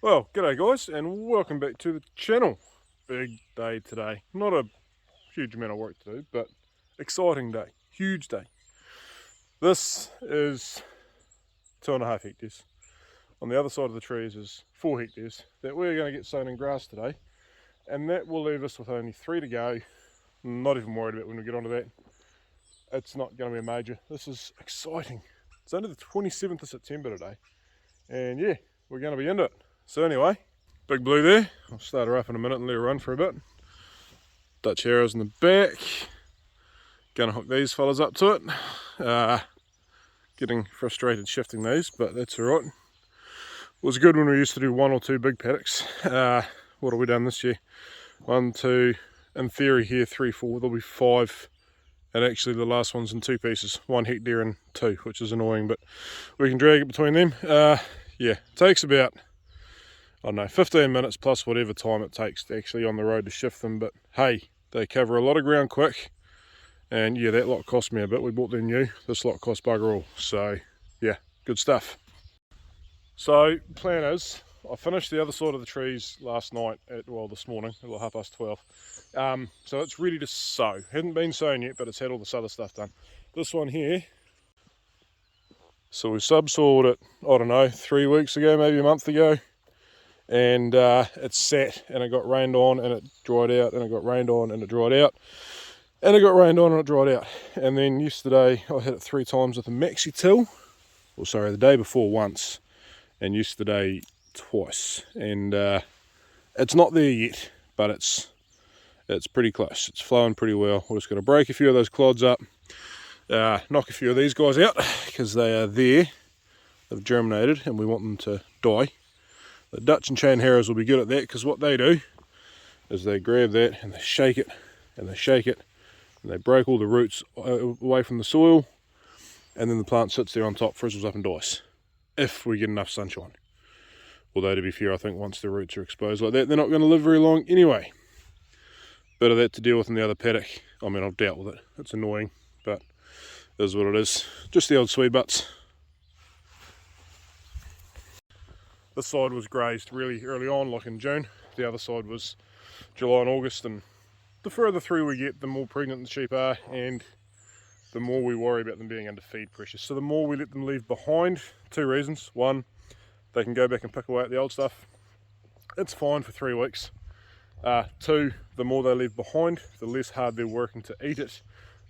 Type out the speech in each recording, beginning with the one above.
Well, g'day guys, and welcome back to the channel. Big day today. Not a huge amount of work to do, but exciting day, huge day. This is 2.5 hectares. On the other side of the trees is 4 hectares that we're going to get sown in grass today, and that will leave us with only 3 to go. Not even worried about when we get onto that. It's not going to be a major. This is exciting. It's only the 27th of September today, and yeah, we're going to be into it. So anyway, Big Blue there. I'll start her up in a minute and let her run for a bit. Dutch arrows in the back. Gonna hook these fellas up to it. Getting frustrated shifting these, but that's alright. It was good when we used to do 1 or 2 big paddocks. What have we done this year? 1, 2, in theory here 3, 4, there'll be 5. And actually the last one's in 2 pieces, 1 hectare and 2, which is annoying, but we can drag it between them. Yeah, it takes about, I don't know, 15 minutes plus whatever time it takes to actually on the road to shift them, but hey, they cover a lot of ground quick, and yeah, that lot cost me a bit. We bought them new, this lot cost bugger all, so yeah, good stuff. So plan is, I finished the other side of the trees last night, this morning, at 12:30. So it's ready to sow. Hadn't been sown yet, but it's had all this other stuff done. This one here, so we subsoiled it, I don't know, 3 weeks ago, maybe a month ago. And it sat and it got rained on and it dried out, and it got rained on and it dried out, and it got rained on and it dried out. And then yesterday I hit it 3 times with a maxi till, or sorry, the day before once, and yesterday twice. And it's not there yet, but it's pretty close. It's flowing pretty well. We're just going to break a few of those clods up, knock a few of these guys out because they are there, they've germinated and we want them to die. The Dutch and chain harrows will be good at that, because what they do is they grab that and they shake it and they shake it and they break all the roots away from the soil, and then the plant sits there on top, frizzles up and dies, if we get enough sunshine. Although to be fair, I think once the roots are exposed like that, they're not going to live very long anyway. Bit of that to deal with in the other paddock. I mean, I've dealt with it. It's annoying, but it is what it is. Just the old sweet butts. This side was grazed really early on, like in June. The other side was July and August, and the further through we get, the more pregnant the sheep are, and the more we worry about them being under feed pressure. So the more we let them leave behind, 2 reasons. 1, they can go back and pick away at the old stuff. It's fine for 3 weeks. 2, the more they leave behind, the less hard they're working to eat it.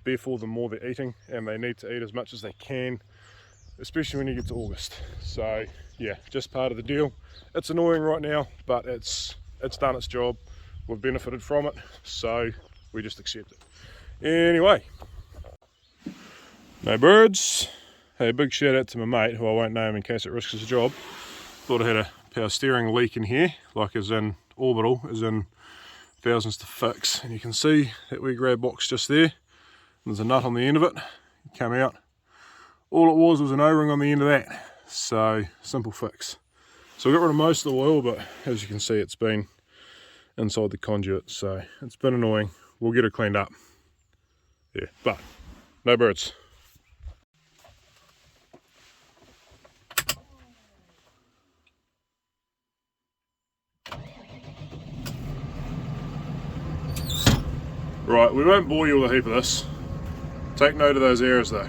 Therefore, the more they're eating, and they need to eat as much as they can, especially when you get to August. So yeah, just part of the deal. It's annoying right now, but it's done its job. We've benefited from it, so we just accept it. Anyway, no birds. Hey, big shout out to my mate, who I won't name in case it risks his job. Thought I had a power steering leak in here, like as in orbital, as in thousands to fix. And you can see that wee grey box just there. There's a nut on the end of it. Come out. All it was an O-ring on the end of that. So, simple fix. So we got rid of most of the oil, but as you can see, it's been inside the conduit, so it's been annoying. We'll get it cleaned up. Yeah, but no birds. Right, we won't bore you with a heap of this. Take note of those arrows though.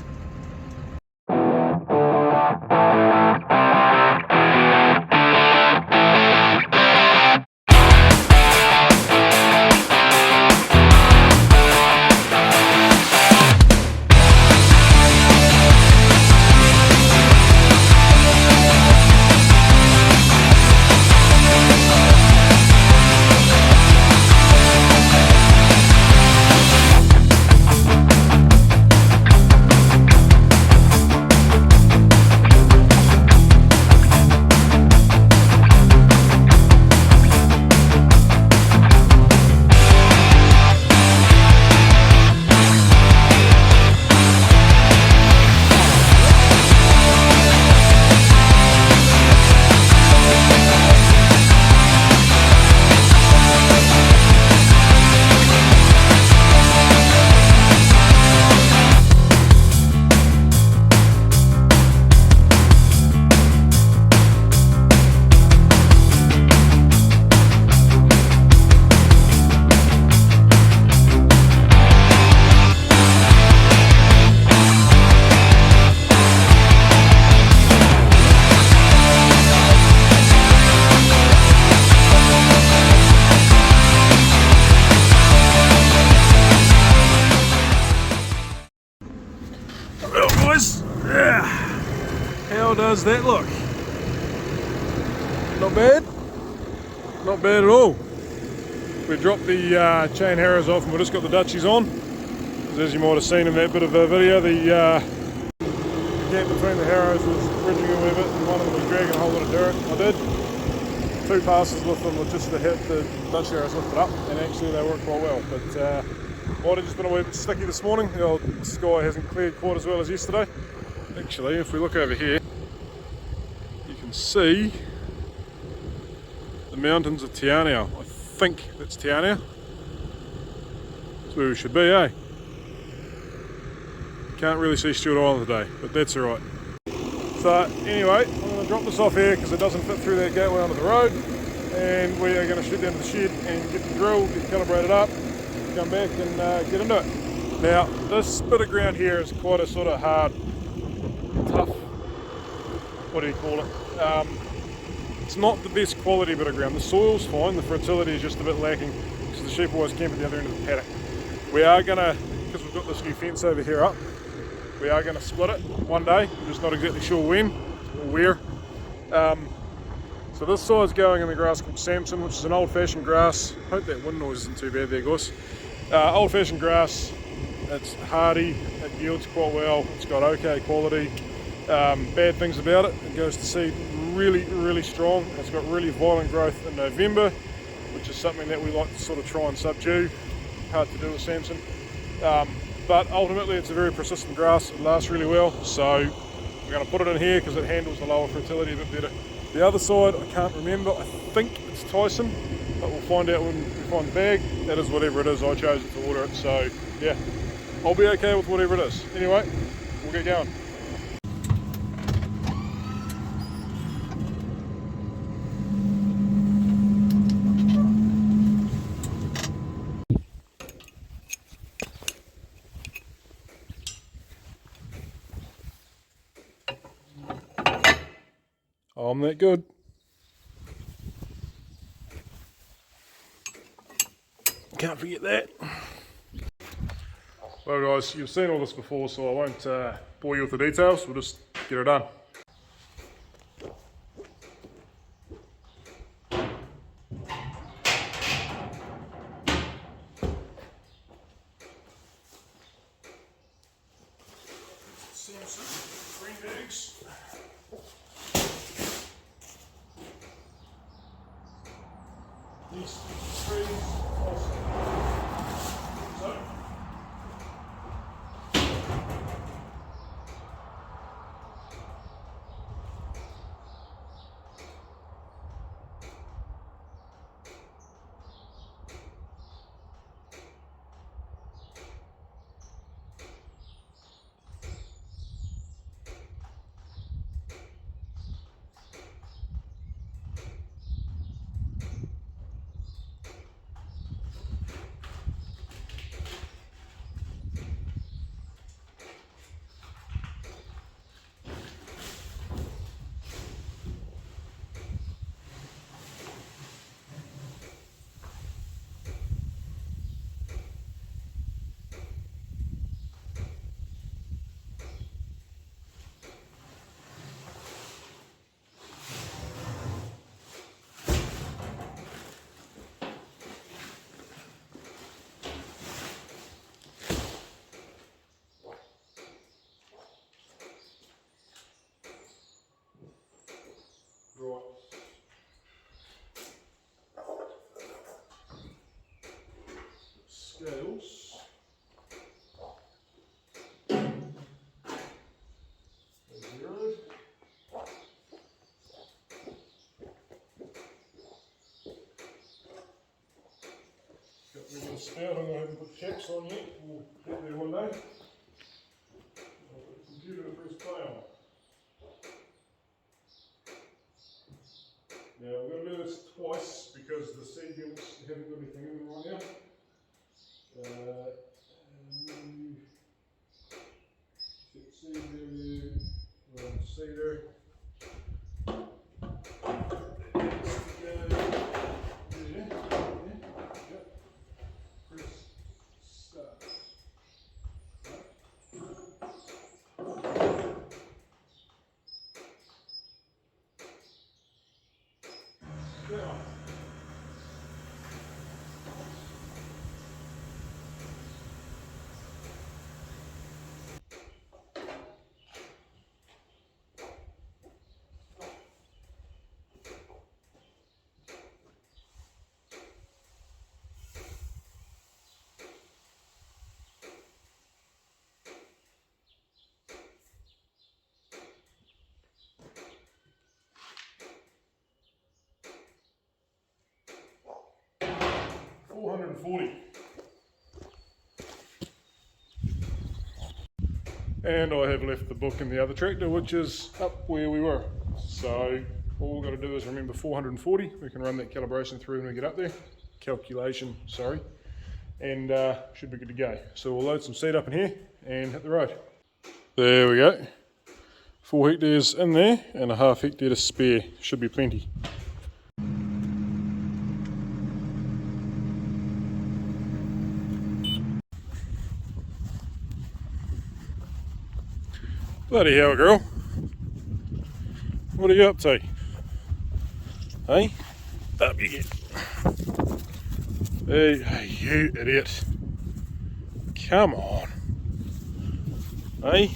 How does that look? Not bad? Not bad at all. We dropped the chain harrows off and we've just got the Dutchies on. As you might have seen in that bit of a video, the gap between the harrows was bridging a wee bit and one of them was dragging a whole lot of dirt. I did 2 passes with them with just to hit the Dutch harrows lifted up, and actually they worked quite well. But might have just been a wee bit sticky this morning. The old sky hasn't cleared quite as well as yesterday. Actually, if we look over here, you can see the mountains of Te Anau. I think that's Te Anau. That's where we should be, eh? Can't really see Stewart Island today, but that's alright. So anyway, I'm going to drop this off here because it doesn't fit through that gateway onto the road, and we are going to shoot down to the shed and get the drill, get calibrated up, come back and get into it. Now this bit of ground here is quite a sort of hard, tough, what do you call it? It's not the best quality bit of ground. The soil's fine, the fertility is just a bit lacking because the sheep always camp at the other end of the paddock. We are going to, because we've got this new fence over here up, we are going to split it one day. I'm just not exactly sure when or where. So this side's going in the grass called Samson, which is an old-fashioned grass. Hope that wind noise isn't too bad there, guys. Old-fashioned grass. It's hardy. It yields quite well. It's got okay quality. Bad things about it: it goes to seed really, really strong. It's got really violent growth in November, which is something that we like to sort of try and subdue. Hard to do with Samson. But ultimately it's a very persistent grass, it lasts really well, so we're going to put it in here because it handles the lower fertility a bit better. The other side, I can't remember, I think it's Tyson, but we'll find out when we find the bag. That is whatever it is, I chose it to order it, so yeah, I'll be okay with whatever it is. Anyway, we'll get going. I'm that good. Can't forget that. Well guys, you've seen all this before, so I won't bore you with the details. We'll just get it done. Samson, green bags. These trees also. So. Scales. Zero. Got rid of the spout. I'm going to have to put caps on yet. We'll get there one day. I'll put the computer to press play on. Now I'm going to do this twice because the seed units haven't got anything in them right now. Seed value, cedar. Press start. 440. And I have left the book in the other tractor, which is up where we were. So all we've got to do is remember 440. We can run that calibration through when we get up there. Calculation, sorry. And should be good to go. So we'll load some seed up in here and hit the road. There we go. 4 hectares in there and a half hectare to spare. Should be plenty. Bloody hell, girl. What are you up to? Hey? Up you get. Hey, you idiot. Come on. Hey?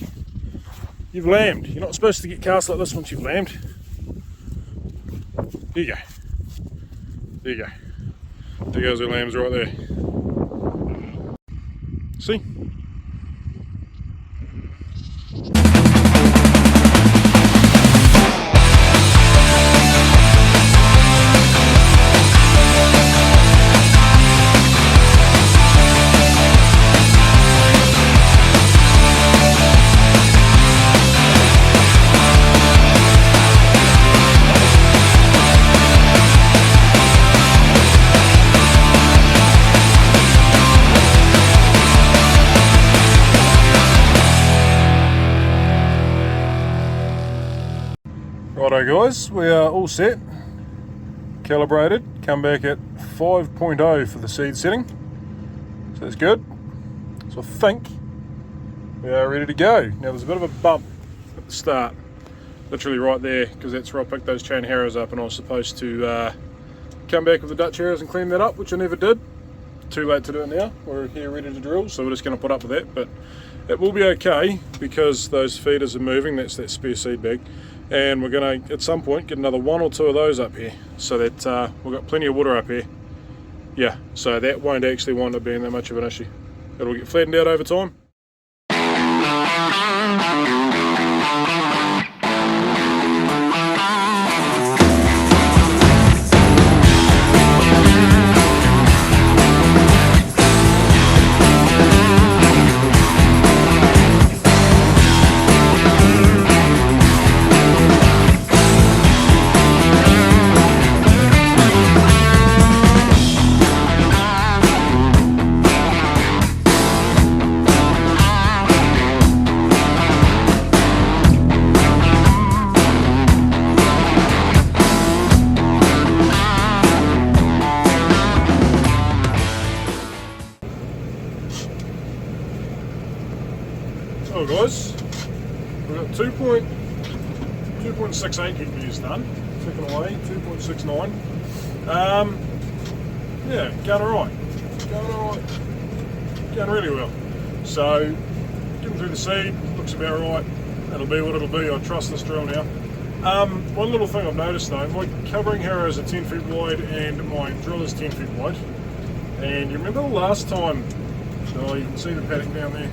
You've lambed. You're not supposed to get cast like this once you've lambed. There you go. There you go. There goes our lambs right there. See? Righto guys, we are all set, calibrated, come back at 5.0 for the seed setting, so that's good. So I think we are ready to go. Now there's a bit of a bump at the start, literally right there, because that's where I picked those chain harrows up and I was supposed to come back with the Dutch harrows and clean that up, which I never did. Too late to do it now, we're here ready to drill, so we're just going to put up with that, but it will be okay because those feeders are moving, that's that spare seed bag. And we're going to, at some point, get another 1 or 2 of those up here, so that we've got plenty of water up here. Yeah, so that won't actually wind up being that much of an issue. It'll get flattened out over time. So guys, we've got 2.68 hectares done, ticking away, 2.69. Yeah, going alright, going really well. So, getting through the seed, looks about right, it'll be what it'll be, I trust this drill now. One little thing I've noticed though, my covering harrows are 10 feet wide and my drill is 10 feet wide. And you remember the last time, oh you can see the paddock down there,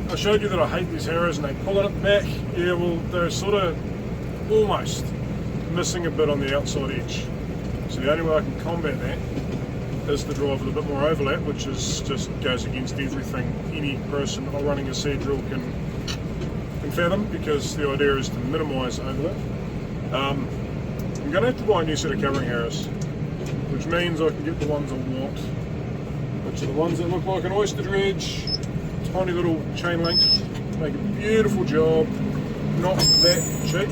I showed you that I hate these harrows and they pull it back. Yeah, well, they're sort of almost missing a bit on the outside edge. So the only way I can combat that is to drive a little bit more overlap, which is just goes against everything any person running a seed drill can fathom, because the idea is to minimise overlap. I'm going to have to buy a new set of covering harrows, which means I can get the ones I want, which are the ones that look like an oyster dredge. Tiny little chain link, make a beautiful job, not that cheap,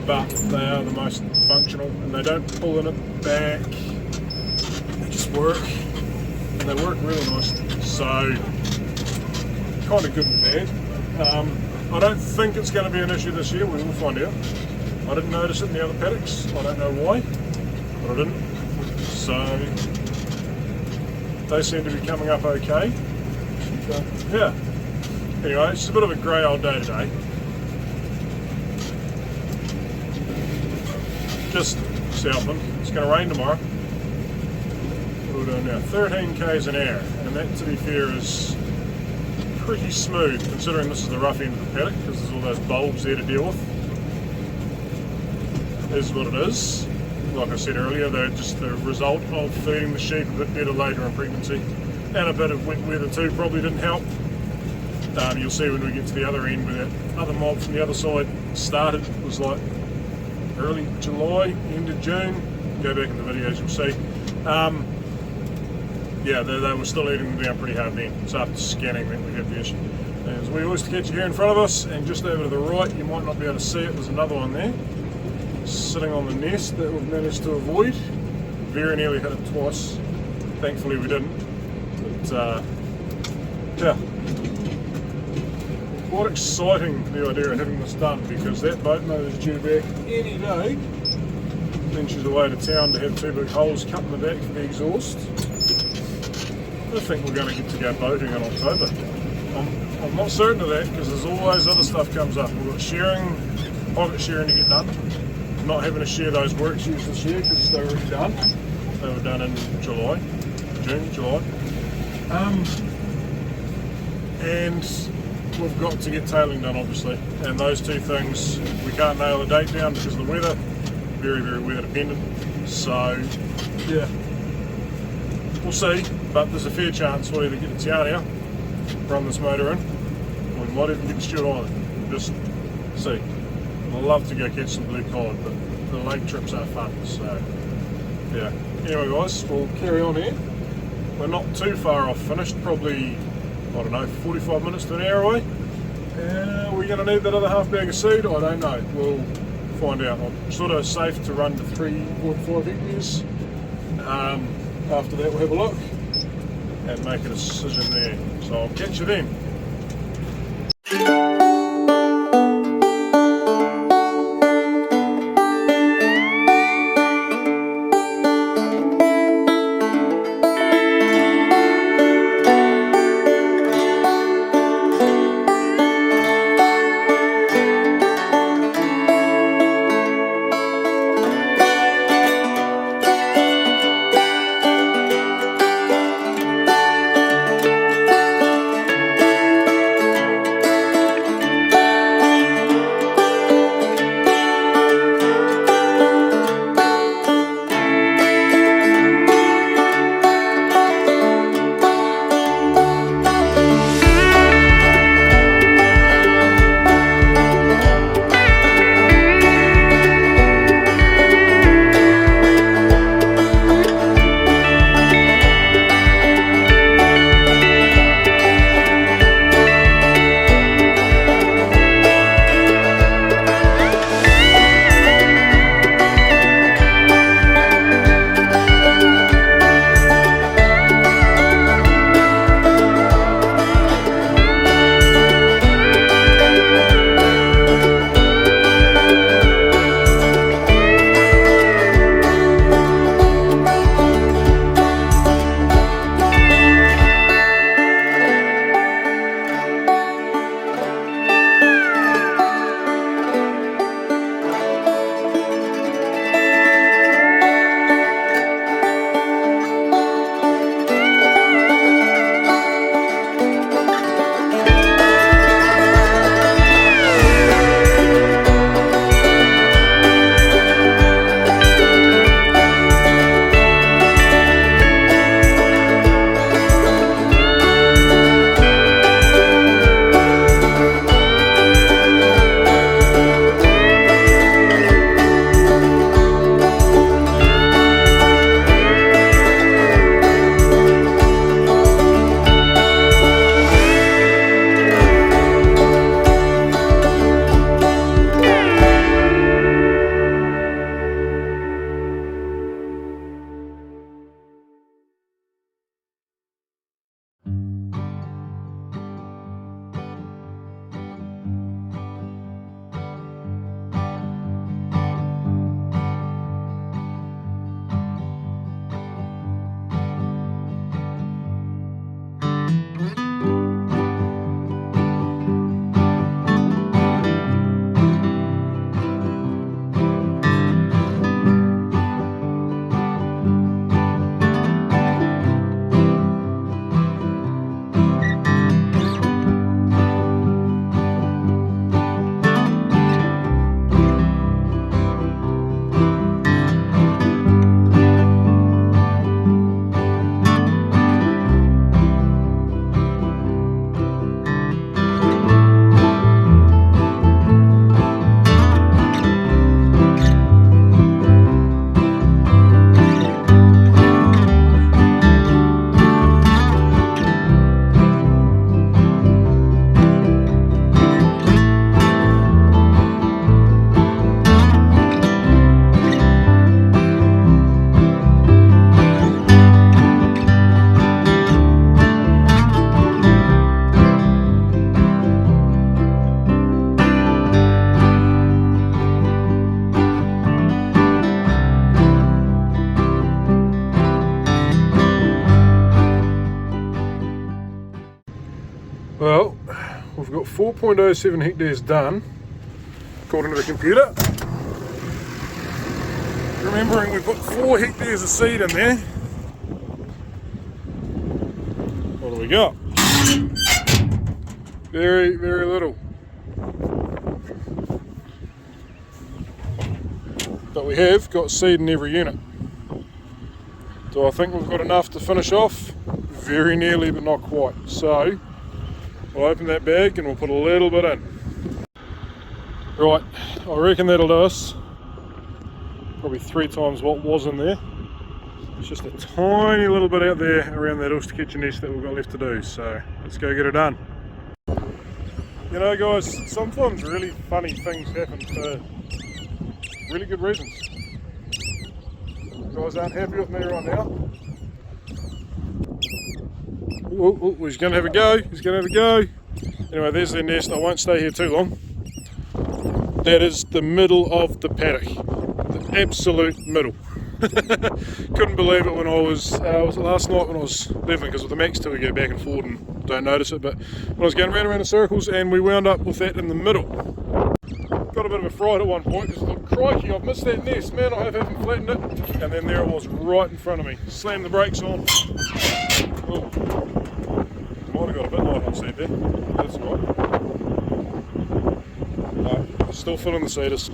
but they are the most functional and they don't pull in it back, they just work, and they work really nicely, so kind of good and bad. I don't think it's going to be an issue this year, we will find out. I didn't notice it in the other paddocks, I don't know why, I didn't. So they seem to be coming up okay. So, yeah. Anyway, it's a bit of a grey old day today. Just southland. It's going to rain tomorrow. We're doing now 13 k's an hour, and that, to be fair, is pretty smooth considering this is the rough end of the paddock because there's all those bulbs there to deal with. Is what it is. Like I said earlier, they're just the result of feeding the sheep a bit better later in pregnancy, and a bit of wet weather too probably didn't help. You'll see when we get to the other end where that other mob from the other side started. It was like early July, end of June. Go back in the videos, you'll see. Yeah, they were still eating them down pretty hard then. It's after scanning that we had the issue. As we always catch you here in front of us, and just over to the right, you might not be able to see it, there's another one there. Sitting on the nest that we've managed to avoid. Very nearly hit it twice. Thankfully we didn't. But yeah. Quite exciting, the idea of having this done, because that boat motor is due back any day. Then she's away to town to have 2 big holes cut in the back for the exhaust. I think we're going to get to go boating in October. I'm not certain of that because there's always other stuff comes up. We've got shearing, pocket shearing to get done. Not having to share those work shoes this year because they're already done. They were done in July, June, July. And we've got to get tailing done obviously. And those two things, we can't nail the date down because of the weather. Very, very weather dependent. So, yeah. We'll see, but there's a fair chance we'll either get to Tiania, run this motor in, or we might even get to Stewart Island. We'll just see. I'd love to go catch some blue cod, but the lake trips are fun, so yeah. Anyway guys, we'll carry on here. We're not too far off finished, probably, I don't know, 45 minutes to an hour away. We're going to need that other half bag of seed? I don't know, we'll find out. I'm sort of safe to run to 3.5 hectares. After that we'll have a look and make a decision there. So I'll catch you then. 4.07 hectares done, according to the computer. Remembering we put 4 hectares of seed in there. What do we got? Very, very little. But we have got seed in every unit. Do I think we've got enough to finish off? Very nearly, but not quite. So, we'll open that bag and we'll put a little bit in. Right, I reckon that'll do us. Probably 3 times what was in there. It's just a tiny little bit out there around that oyster catcher nest that we've got left to do. So, let's go get it done. You know guys, sometimes really funny things happen for really good reasons. You guys aren't happy with me right now. Oh, he's going to have a go. He's going to have a go. Anyway, there's their nest. I won't stay here too long. That is the middle of the paddock. The absolute middle. Couldn't believe it when was it last night when I was leveling, because with the Max 2 we go back and forward and don't notice it, but when I was going round in circles and we wound up with that in the middle. Got a bit of a fright at one point because I thought, crikey, I've missed that nest, man, I haven't flattened it. And then there it was right in front of me. Slammed the brakes on. Oh. Might have got a bit light on seed there. That's alright. No, still filling the seeders.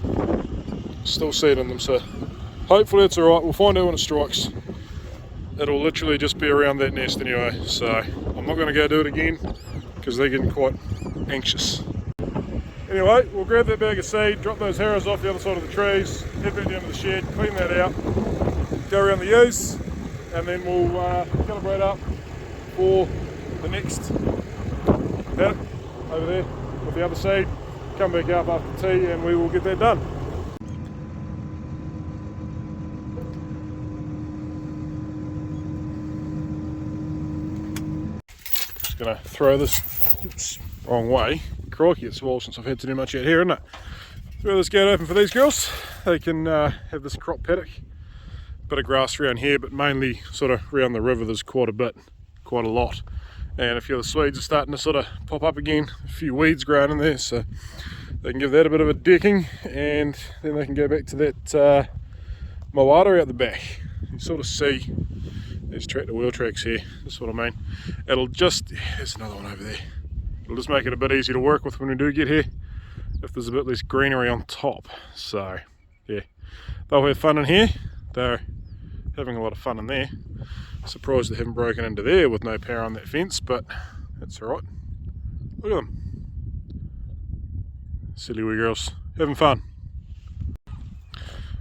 Still seed in them, so hopefully it's alright. We'll find out when it strikes. It'll literally just be around that nest anyway, so I'm not going to go do it again because they're getting quite anxious. Anyway, we'll grab that bag of seed, drop those harrows off the other side of the trees, head back down to the shed, clean that out, go around the ewes, and then we'll calibrate up for the next paddock over there with the other seed, come back up after tea and we will get that done. Just going to throw this, oops, wrong way. Crikey, it's a while since I've had to do much out here, isn't it? Throw this gate open for these girls. They can have this crop paddock. Bit of grass around here, but mainly sort of around the river there's quite a lot. And a few of the Swedes are starting to sort of pop up again. A few weeds growing in there, so they can give that a bit of a decking, and then they can go back to that moata out the back. You sort of see these tractor wheel tracks here, that's what I mean. It'll just, there's another one over there. It'll just make it a bit easier to work with when we do get here, if there's a bit less greenery on top. So yeah, they'll have fun in here. They're having a lot of fun in there. Surprised they haven't broken into there with no power on that fence, but that's alright. Look at them. Silly wee girls, having fun.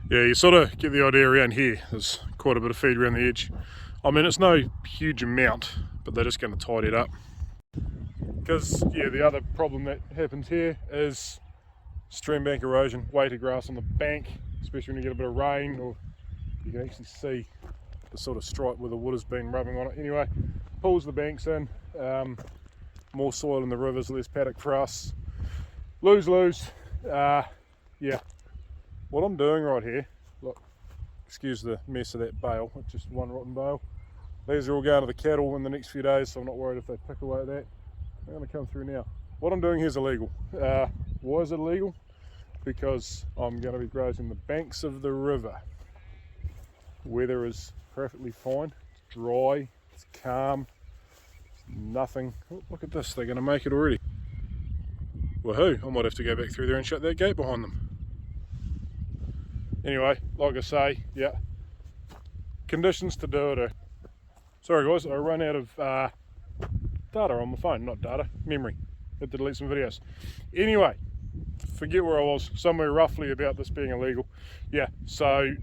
Yeah, you sort of get the idea around here. There's quite a bit of feed around the edge. I mean, it's no huge amount, but they're just going to tidy it up. Because, yeah, the other problem that happens here is stream bank erosion, weighted grass on the bank, especially when you get a bit of rain, or you can actually see the sort of stripe where the wood has been rubbing on it. Anyway, pulls the banks in, more soil in the rivers, less paddock for us. Lose. Yeah, what I'm doing right here, look, excuse the mess of that bale, it's just one rotten bale. These are all going to the cattle in the next few days, so I'm not worried if they pick away at that. They're going to come through now. What I'm doing here is illegal. Why is it illegal? Because I'm going to be grazing the banks of the river. Weather is perfectly fine. It's dry, it's calm, nothing. Oh, look at this, they're going to make it already. Woohoo, I might have to go back through there and shut that gate behind them. Anyway, like I say, yeah, conditions to do it. Sorry guys, I ran out of data on my phone, not data, memory. Had to delete some videos. Anyway, forget where I was, somewhere roughly about this being illegal. Yeah, so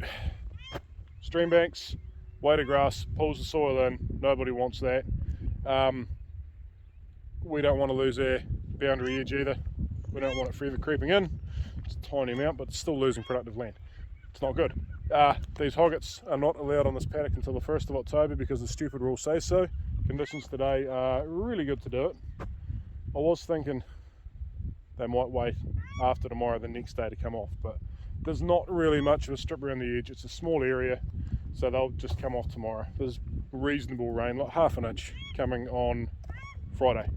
stream banks, weighted grass, pulls the soil in, nobody wants that. We don't want to lose our boundary edge either. We don't want it forever creeping in. It's a tiny amount, but it's still losing productive land. It's not good. These hoggets are not allowed on this paddock until the 1st of October because the stupid rules say so. Conditions today are really good to do it. I was thinking they might wait after tomorrow, the next day, to come off, but there's not really much of a strip around the edge. It's a small area, so they'll just come off tomorrow. There's reasonable rain, like half an inch, coming on Friday.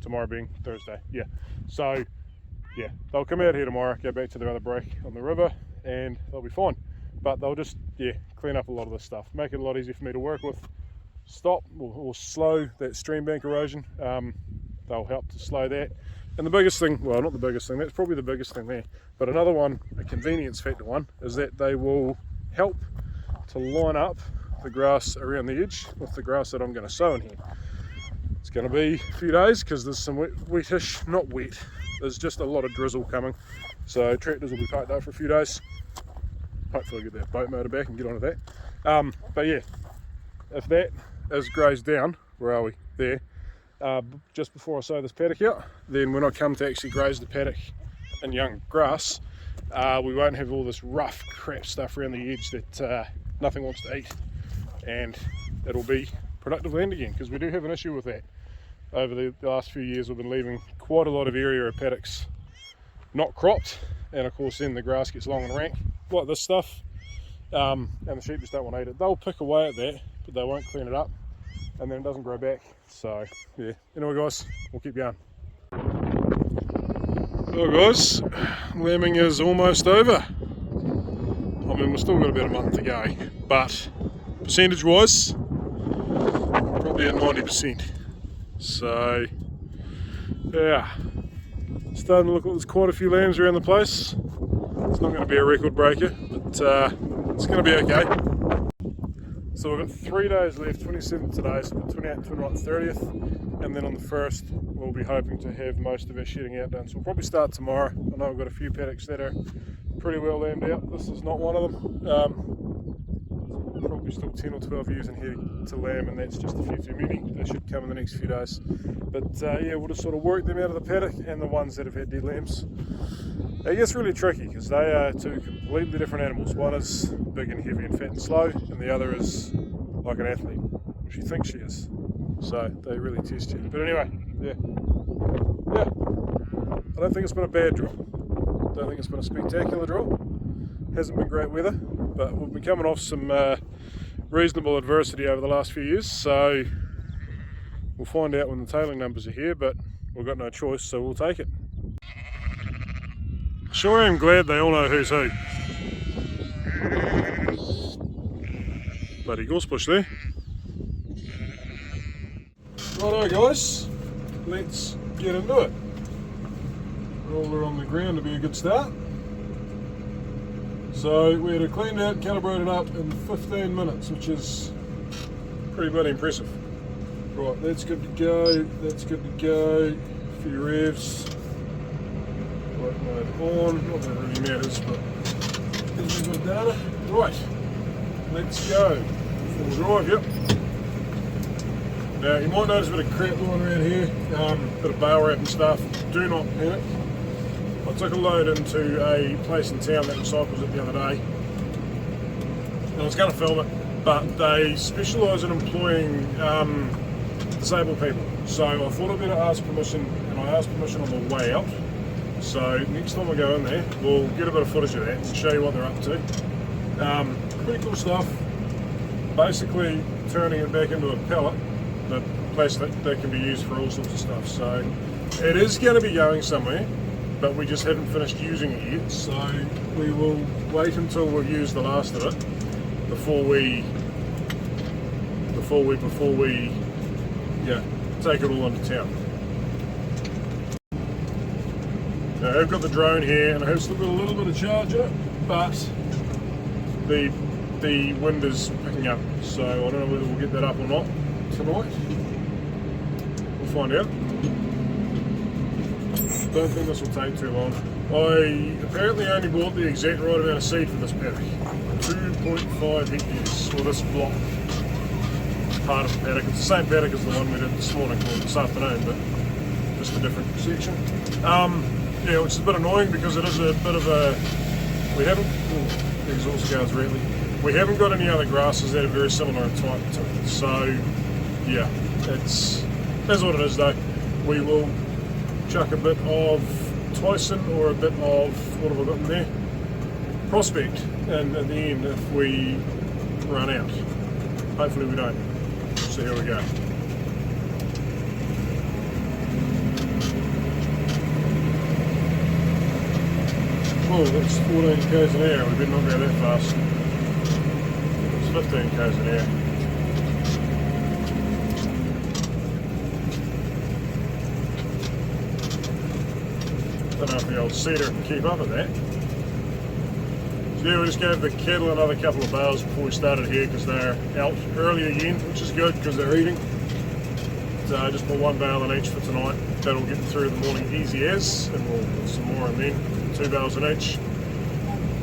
tomorrow being Thursday. Yeah, so yeah, they'll come out here tomorrow, go back to their other break on the river, and they'll be fine. But they'll just, yeah, clean up a lot of this stuff, make it a lot easier for me to work with, stop or slow that stream bank erosion. They'll help to slow that. And the biggest thing, well, not the biggest thing, that's probably the biggest thing there, but another one, a convenience factor one, is that they will help to line up the grass around the edge with the grass that I'm going to sow in here. It's going to be a few days because there's some wetish, not wet, there's just a lot of drizzle coming, so tractors will be parked up for a few days. Hopefully get that boat motor back and get onto that. But yeah, if that is grazed down, where are we? There. Just before I sow this paddock out, then when I come to actually graze the paddock in young grass, we won't have all this rough crap stuff around the edge that nothing wants to eat, and it'll be productive land again, because we do have an issue with that. Over the last few years we've been leaving quite a lot of area of paddocks not cropped, and of course then the grass gets long and rank like this stuff, and the sheep just don't want to eat it. They'll pick away at that, but they won't clean it up, and then it doesn't grow back. So yeah, anyway guys, we'll keep going. Well guys, lambing is almost over. I mean, we've still got about a month to go, but percentage wise, probably at 90%. So yeah, starting to look like there's quite a few lambs around the place. It's not going to be a record breaker, but it's going to be okay. So we've got 3 days left, 27th today, so 28th, 29th, 30th, and then on the 1st we'll be hoping to have most of our shedding out done. So we'll probably start tomorrow. I know we've got a few paddocks that are pretty well lambed out. This is not one of them. Probably still 10 or 12 ewes in here to lamb, and that's just a few too many. They should come in the next few days. But yeah, we'll just sort of work them out of the paddock, and the ones that have had dead lambs. It gets really tricky because they are two completely different animals. One is big and heavy and fat and slow, and the other is like an athlete. She thinks she is. So they really test you. But anyway, yeah. I don't think it's been a bad drop. Don't think it's been a spectacular drop. Hasn't been great weather, but we've been coming off some reasonable adversity over the last few years, so we'll find out when the tailing numbers are here, but we've got no choice, so we'll take it. Sure am glad they all know who's who. Bloody gorse bush there. Righto guys, let's get into it. Roller on the ground to be a good start. So we had it cleaned out, calibrated up in 15 minutes, which is pretty bloody impressive. Right, that's good to go, that's good to go. A few revs. Work mode on, not that it really matters, but gives me good data. Right, let's go. Full drive, yep. Now you might notice a bit of crap going around here, bit of bale wrap and stuff. Do not panic. I took a load into a place in town that recycles it the other day, and I was going to film it, but they specialise in employing disabled people, so I thought I'd better ask permission, and I asked permission on the way out. So next time I go in there, we'll get a bit of footage of that and show you what they're up to. Pretty cool stuff. Basically turning it back into a pellet, but plastic that can be used for all sorts of stuff. So it is going to be going somewhere, but we just haven't finished using it yet, so we will wait until we've used the last of it before we yeah, take it all into town. Now I've got the drone here, and I have still got a little bit of charge in it, but the wind is picking up, so I don't know whether we'll get that up or not tonight. We'll find out. Don't think this will take too long. I apparently only bought the exact right amount of seed for this paddock. 2.5 hectares for this block. Part of the paddock. It's the same paddock as the one we did this morning or this afternoon, but just a different section. Yeah, which is a bit annoying because it is a bit of a, we haven't, the exhaust guards really, we haven't got any other grasses that are very similar in type to it. So yeah, that's what it is though. We will chuck a bit of Tyson or a bit of, what have I got in there? Prospect, and at the end if we run out. Hopefully we don't. So here we go. Oh, that's 14 k's an hour. We better not go that fast. It's 15 k's an hour. Don't know if the old cedar can keep up with that. So yeah, we just gave the cattle another couple of bales before we started here because they're out early again, which is good because they're eating. So just put one bale in each for tonight. That'll get through the morning easy as, and we'll put some more in then, 2 bales in each.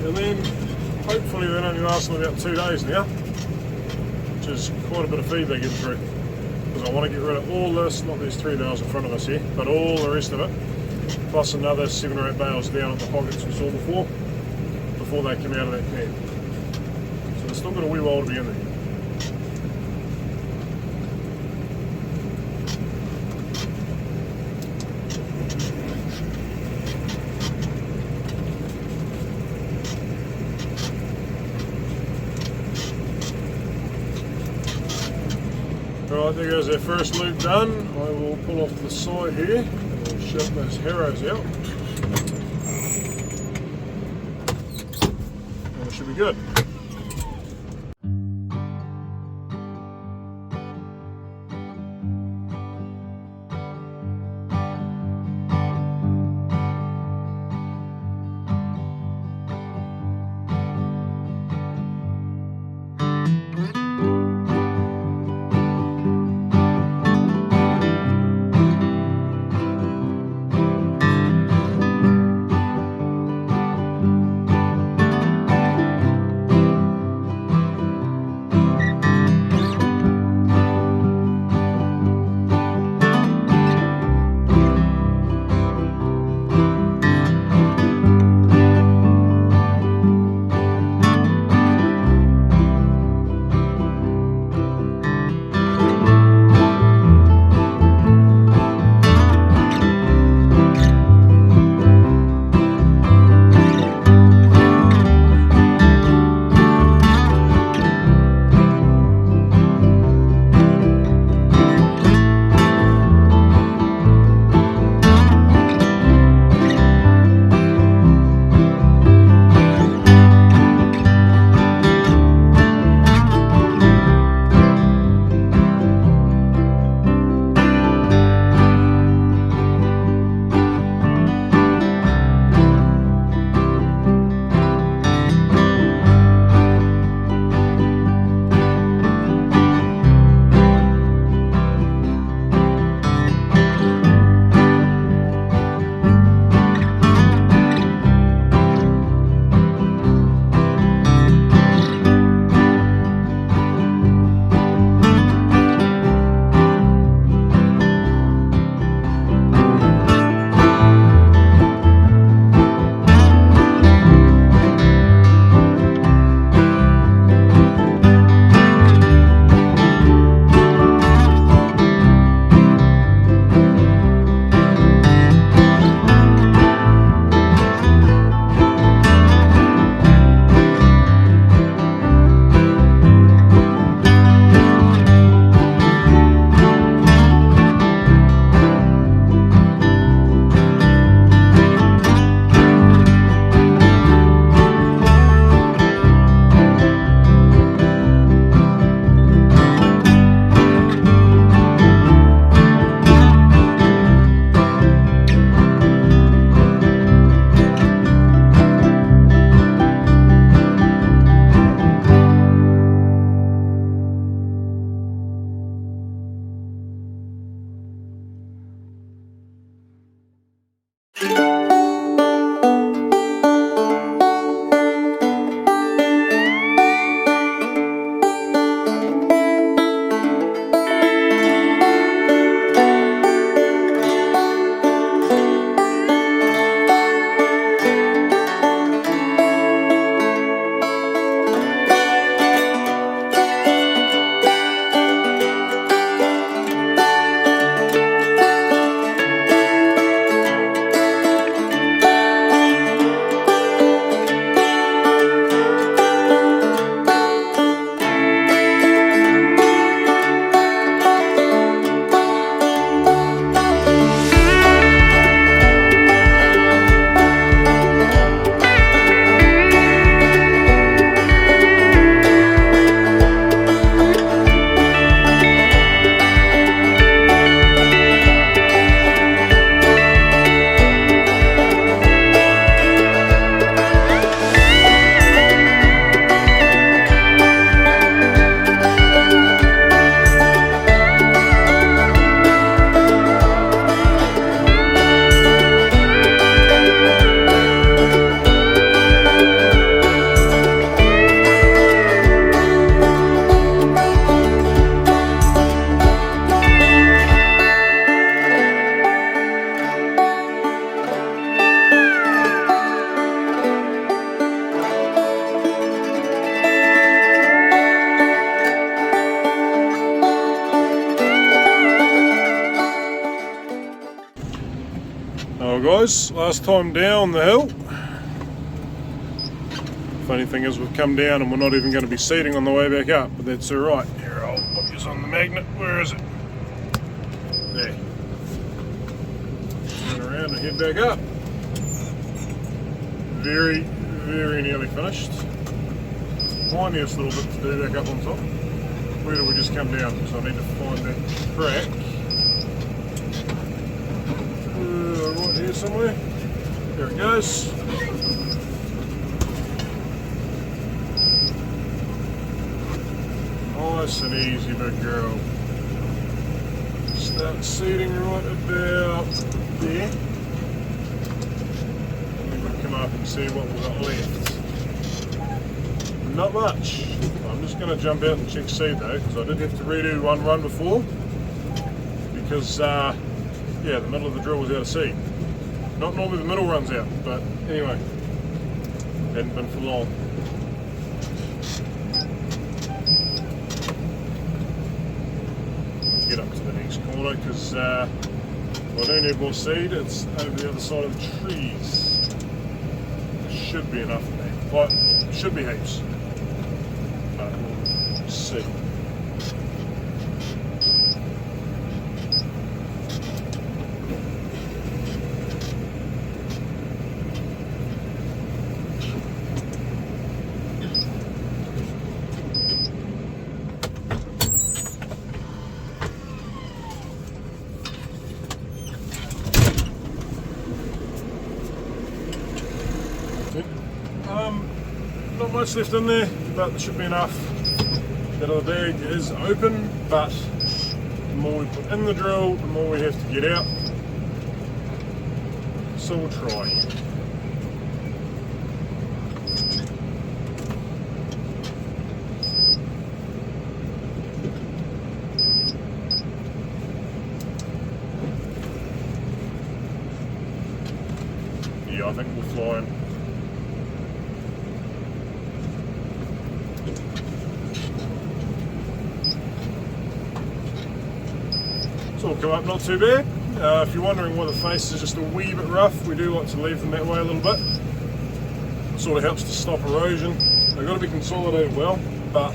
And then hopefully they'll only last them about 2 days now, which is quite a bit of feed they get through. Because I want to get rid of all this, not these 3 bales in front of us here, but all the rest of it, plus another 7 or 8 bales down at the pockets we saw before they come out of that pan. So they've still got a wee while to be in there. Right, there goes our first loop done. I will pull off the side here and we'll shut those harrows out. And it should be good. guys, last time down the hill. Funny thing is we've come down and we're not even going to be seating on the way back up, but that's alright. Here, I'll put this on the magnet. Where is it? There. Turn around and head back up. Very, very nearly finished. Tiniest little bit to do back up on top. Where did we just come down? So I need to find that crack. Right here somewhere. There it goes. Nice and easy, big girl. Start seating right about there. And we can come up and see what we've got left. Not much. I'm just going to jump out and check seed though, because I did have to redo one run before. Because, yeah, the middle of the drill was out of seed. Not normally the middle runs out, but anyway, hadn't been for long. Get up to the next corner because I don't need more seed. It's over the other side of the trees. There should be enough there. Well, should be heaps. But we'll see. Not much left in there, but there should be enough. That other bag is open, but the more we put in the drill, the more we have to get out. So we'll try. Yeah, I think we'll fly in. It's all come up not too bad. If you're wondering why the face is just a wee bit rough, we do like to leave them that way a little bit. It sort of helps to stop erosion. They've got to be consolidated well, but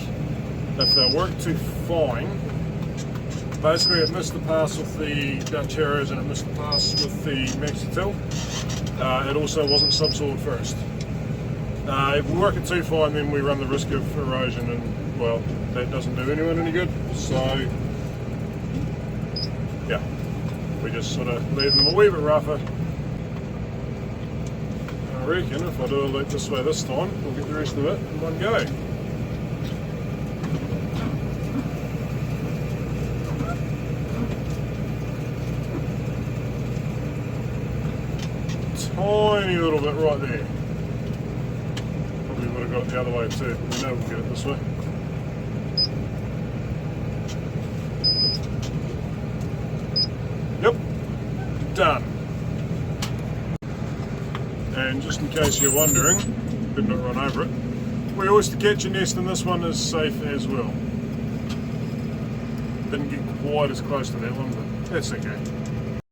if they work too fine, basically it missed the pass with the Dutch Harrows and it missed the pass with the Maxi-Till. It also wasn't subsoiled first. If we work it too fine, then we run the risk of erosion, and well, that doesn't do anyone any good. So yeah, we just sort of leave them a wee bit rougher. I reckon if I do a loop this way this time, we'll get the rest of it in one go. Tiny little bit right there. Probably would have got it the other way too. We know we'll get it this way. Yep, done. And just in case you're wondering, did not run over it, we oyster catcher nest in this one is safe as well. Didn't get quite as close to that one, but that's okay.